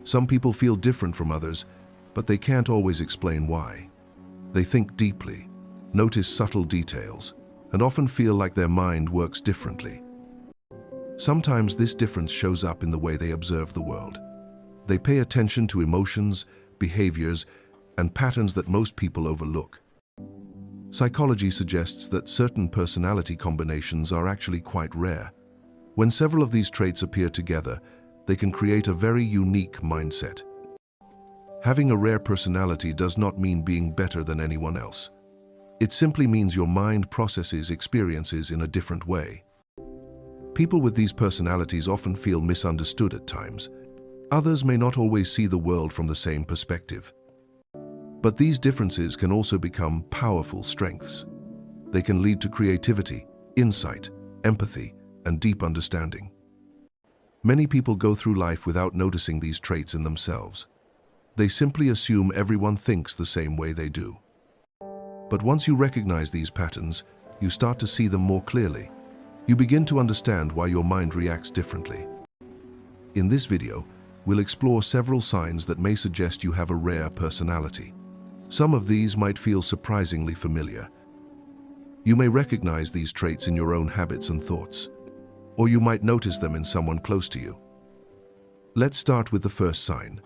Some people feel different from others, but they can't always explain why. They think deeply, notice subtle details, and often feel like their mind works differently. Sometimes this difference shows up in the way they observe the world. They pay attention to emotions, behaviors, and patterns that most people overlook. Psychology suggests that certain personality combinations are actually quite rare. When several of these traits appear together, they can create a very unique mindset. Having a rare personality does not mean being better than anyone else. It simply means your mind processes experiences in a different way. People with these personalities often feel misunderstood at times. Others may not always see the world from the same perspective. But these differences can also become powerful strengths. They can lead to creativity, insight, empathy, and deep understanding. Many people go through life without noticing these traits in themselves. They simply assume everyone thinks the same way they do. But once you recognize these patterns, you start to see them more clearly. You begin to understand why your mind reacts differently. In this video, we'll explore several signs that may suggest you have a rare personality. Some of these might feel surprisingly familiar. You may recognize these traits in your own habits and thoughts, or you might notice them in someone close to you. Let's start with the first sign.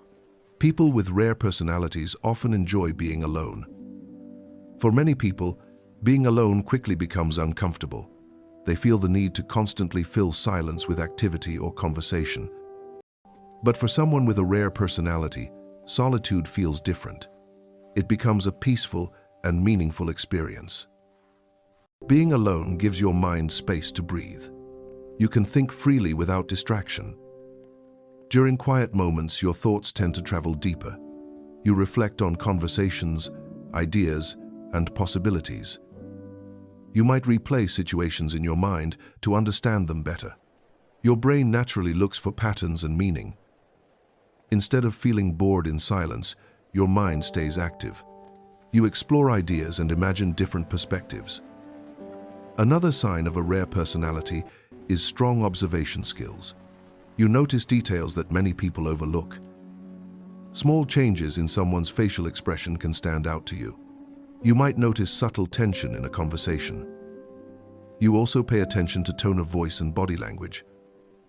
People with rare personalities often enjoy being alone. For many people, being alone quickly becomes uncomfortable. They feel the need to constantly fill silence with activity or conversation. But for someone with a rare personality, solitude feels different. It becomes a peaceful and meaningful experience. Being alone gives your mind space to breathe. You can think freely without distraction. During quiet moments, your thoughts tend to travel deeper. You reflect on conversations, ideas, and possibilities. You might replay situations in your mind to understand them better. Your brain naturally looks for patterns and meaning. Instead of feeling bored in silence, your mind stays active. You explore ideas and imagine different perspectives. Another sign of a rare personality is strong observation skills. You notice details that many people overlook. Small changes in someone's facial expression can stand out to you. You might notice subtle tension in a conversation. You also pay attention to tone of voice and body language.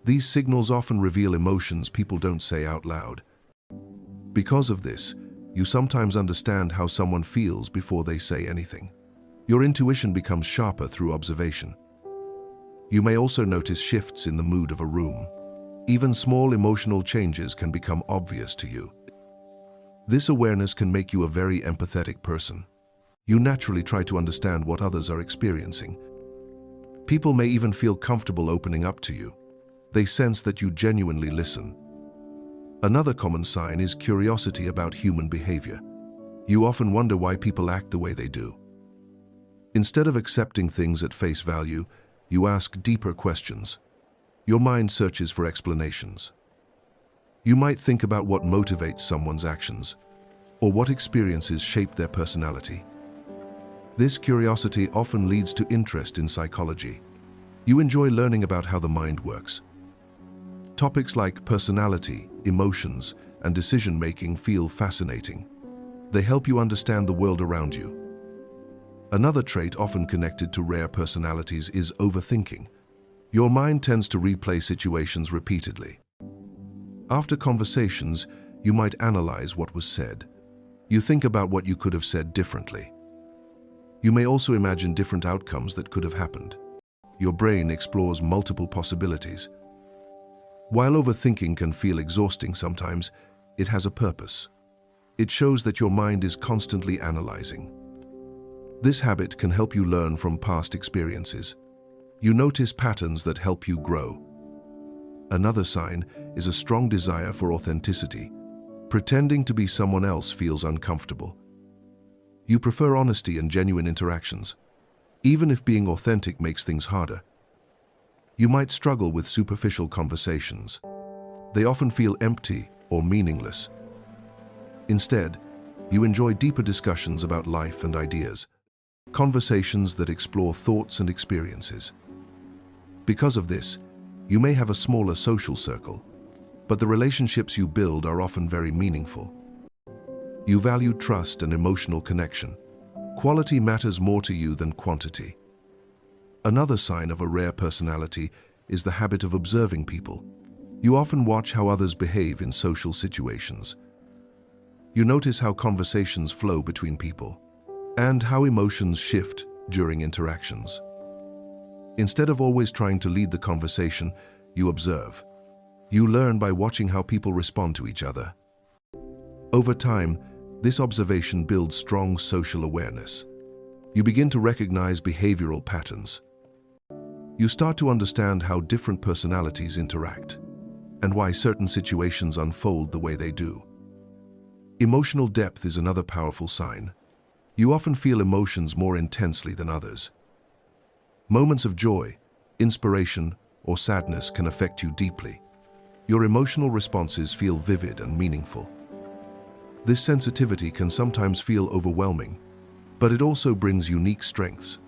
These signals often reveal emotions people don't say out loud. Because of this, you sometimes understand how someone feels before they say anything. Your intuition becomes sharper through observation. You may also notice shifts in the mood of a room. Even small emotional changes can become obvious to you. This awareness can make you a very empathetic person. You naturally try to understand what others are experiencing. People may even feel comfortable opening up to you. They sense that you genuinely listen. Another common sign is curiosity about human behavior. You often wonder why people act the way they do. Instead of accepting things at face value, you ask deeper questions. Your mind searches for explanations. You might think about what motivates someone's actions, or what experiences shape their personality. This curiosity often leads to interest in psychology. You enjoy learning about how the mind works. Topics like personality, emotions, and decision-making feel fascinating. They help you understand the world around you. Another trait often connected to rare personalities is overthinking. Your mind tends to replay situations repeatedly. After conversations, you might analyze what was said. You think about what you could have said differently. You may also imagine different outcomes that could have happened. Your brain explores multiple possibilities. While overthinking can feel exhausting sometimes, it has a purpose. It shows that your mind is constantly analyzing. This habit can help you learn from past experiences. You notice patterns that help you grow. Another sign is a strong desire for authenticity. Pretending to be someone else feels uncomfortable. You prefer honesty and genuine interactions, even if being authentic makes things harder. You might struggle with superficial conversations. They often feel empty or meaningless. Instead, you enjoy deeper discussions about life and ideas, conversations that explore thoughts and experiences. Because of this, you may have a smaller social circle. but the relationships you build are often very meaningful. You value trust and emotional connection. Quality matters more to you than quantity. Another sign of a rare personality is the habit of observing people. You often watch how others behave in social situations. You notice how conversations flow between people and how emotions shift during interactions. Instead of always trying to lead the conversation, you observe. You learn by watching how people respond to each other. Over time, this observation builds strong social awareness. You begin to recognize behavioral patterns. You start to understand how different personalities interact and why certain situations unfold the way they do. Emotional depth is another powerful sign. You often feel emotions more intensely than others. Moments of joy, inspiration, or sadness can affect you deeply. Your emotional responses feel vivid and meaningful. This sensitivity can sometimes feel overwhelming, but it also brings unique strengths.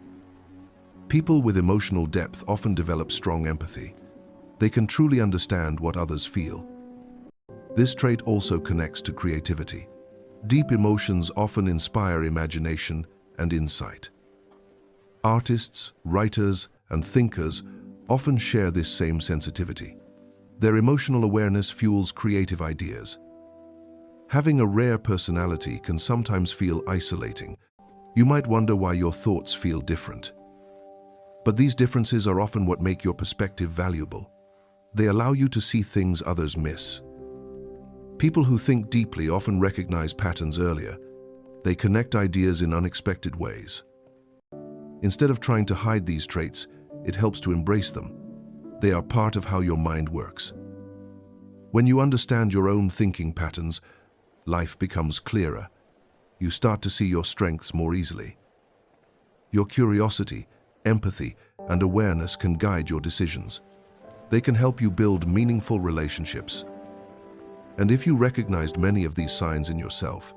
People with emotional depth often develop strong empathy. They can truly understand what others feel. This trait also connects to creativity. Deep emotions often inspire imagination and insight. Artists, writers, and thinkers often share this same sensitivity. Their emotional awareness fuels creative ideas. Having a rare personality can sometimes feel isolating. You might wonder why your thoughts feel different. But these differences are often what make your perspective valuable. They allow you to see things others miss. People who think deeply often recognize patterns earlier. They connect ideas in unexpected ways. Instead of trying to hide these traits, it helps to embrace them. They are part of how your mind works. When you understand your own thinking patterns, life becomes clearer. You start to see your strengths more easily. Your curiosity, empathy, and awareness can guide your decisions. They can help you build meaningful relationships. And if you recognized many of these signs in yourself,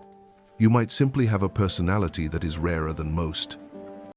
you might simply have a personality that is rarer than most.